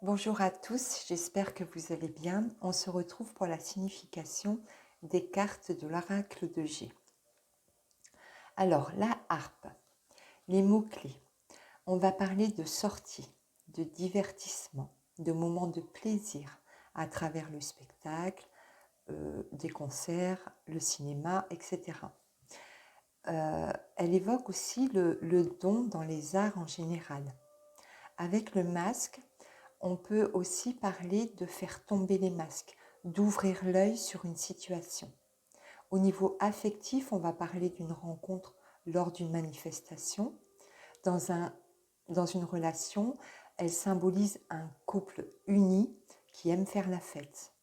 Bonjour à tous, j'espère que vous allez bien. On se retrouve pour la signification des cartes de l'oracle de G. Alors, la harpe, les mots-clés. On va parler de sortie, de divertissement, de moments de plaisir à travers le spectacle, des concerts, le cinéma, etc. Elle évoque aussi le don dans les arts en général. Avec le masque, on peut aussi parler de faire tomber les masques, d'ouvrir l'œil sur une situation. Au niveau affectif, on va parler d'une rencontre lors d'une manifestation. Dans une relation, elle symbolise un couple uni qui aime faire la fête.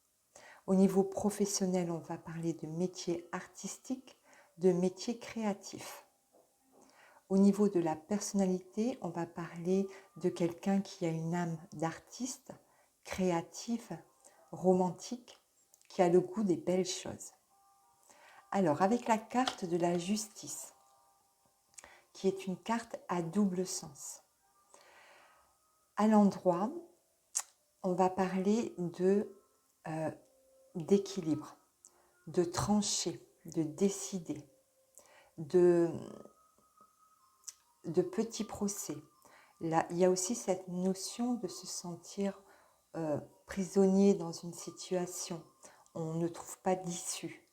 Au niveau professionnel, on va parler de métiers artistiques, de métiers créatifs. Au niveau de la personnalité, on va parler de quelqu'un qui a une âme d'artiste, créative, romantique, qui a le goût des belles choses. Alors, avec la carte de la justice, qui est une carte à double sens. À l'endroit, on va parler d'équilibre, de trancher, de décider, de petits procès. Là, il y a aussi cette notion de se sentir prisonnier dans une situation. On ne trouve pas d'issue.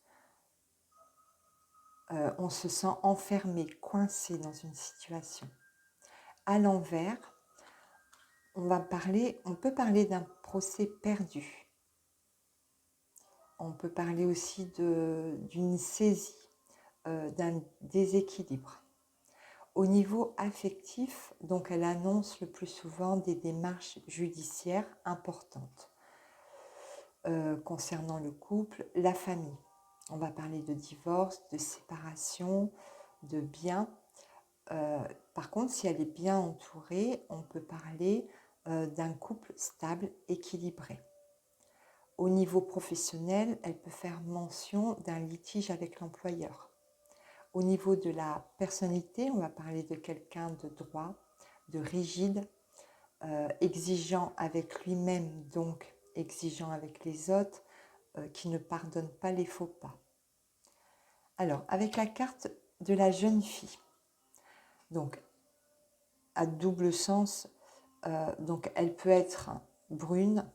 On se sent enfermé, coincé dans une situation. À l'envers, on peut parler d'un procès perdu. On peut parler aussi d'une saisie, d'un déséquilibre. Au niveau affectif, donc elle annonce le plus souvent des démarches judiciaires importantes concernant le couple, la famille. On va parler de divorce, de séparation, de biens. Par contre, si elle est bien entourée, on peut parler d'un couple stable, équilibré. Au niveau professionnel, elle peut faire mention d'un litige avec l'employeur. Au niveau de la personnalité, on va parler de quelqu'un de droit, de rigide, exigeant avec lui-même, donc exigeant avec les autres, qui ne pardonne pas les faux pas. Alors, avec la carte de la jeune fille, donc à double sens, donc elle peut être brune,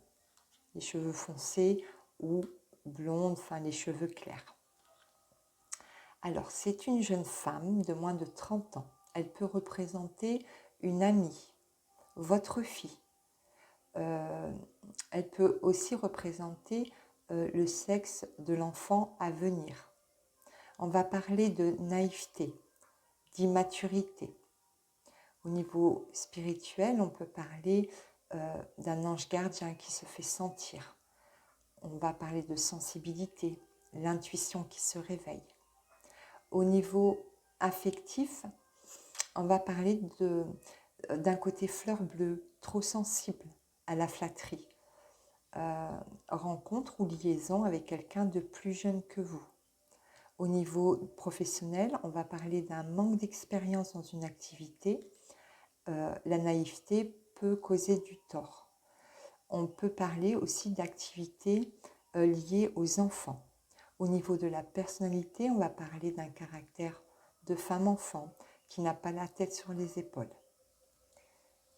les cheveux foncés, ou blonde, enfin les cheveux clairs. Alors, c'est une jeune femme de moins de 30 ans. Elle peut représenter une amie, votre fille. Elle peut aussi représenter le sexe de l'enfant à venir. On va parler de naïveté, d'immaturité. Au niveau spirituel, on peut parler d'un ange gardien qui se fait sentir. On va parler de sensibilité, l'intuition qui se réveille. Au niveau affectif, on va parler d'un côté fleur bleue, trop sensible à la flatterie. Rencontre ou liaison avec quelqu'un de plus jeune que vous. Au niveau professionnel, on va parler d'un manque d'expérience dans une activité. La naïveté peut causer du tort. On peut parler aussi d'activités liées aux enfants. Au niveau de la personnalité, on va parler d'un caractère de femme-enfant qui n'a pas la tête sur les épaules.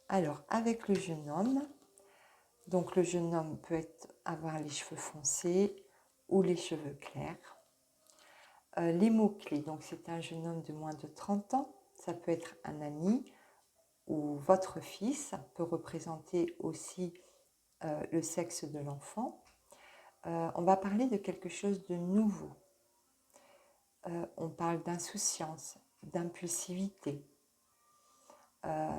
Alors, avec le jeune homme, donc le jeune homme peut avoir les cheveux foncés ou les cheveux clairs. Les mots-clés, donc c'est un jeune homme de moins de 30 ans, ça peut être un ami ou votre fils, ça peut représenter aussi le sexe de l'enfant. On va parler de quelque chose de nouveau. On parle d'insouciance, d'impulsivité. Dans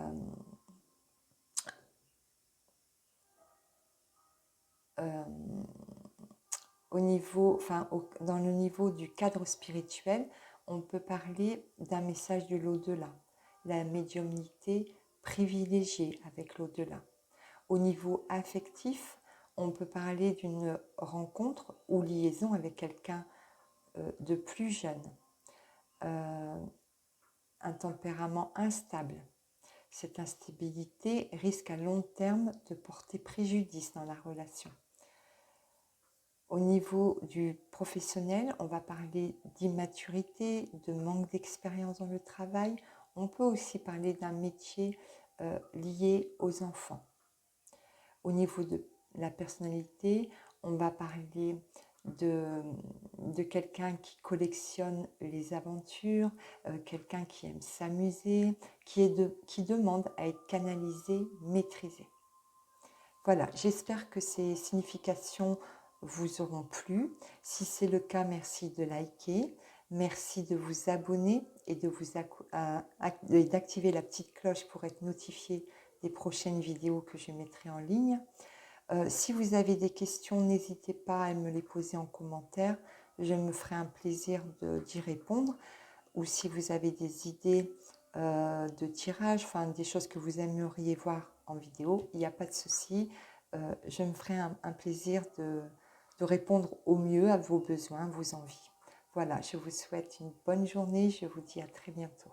le niveau du cadre spirituel, on peut parler d'un message de l'au-delà, la médiumnité privilégiée avec l'au-delà. Au niveau affectif, on peut parler d'une rencontre ou liaison avec quelqu'un de plus jeune, un tempérament instable, cette instabilité risque à long terme de porter préjudice dans la relation. Au niveau du professionnel, on va parler d'immaturité, de manque d'expérience dans le travail. On peut aussi parler d'un métier lié aux enfants. Au niveau de la personnalité, on va parler de quelqu'un qui collectionne les aventures, quelqu'un qui aime s'amuser, qui demande à être canalisé, maîtrisé. Voilà, j'espère que ces significations vous auront plu. Si c'est le cas, merci de liker, merci de vous abonner et d'activer la petite cloche pour être notifié des prochaines vidéos que je mettrai en ligne. Si vous avez des questions, n'hésitez pas à me les poser en commentaire. Je me ferai un plaisir d'y répondre. Ou si vous avez des idées de tirage, enfin des choses que vous aimeriez voir en vidéo, il n'y a pas de souci. Je me ferai un plaisir de répondre au mieux à vos besoins, vos envies. Voilà, je vous souhaite une bonne journée. Je vous dis à très bientôt.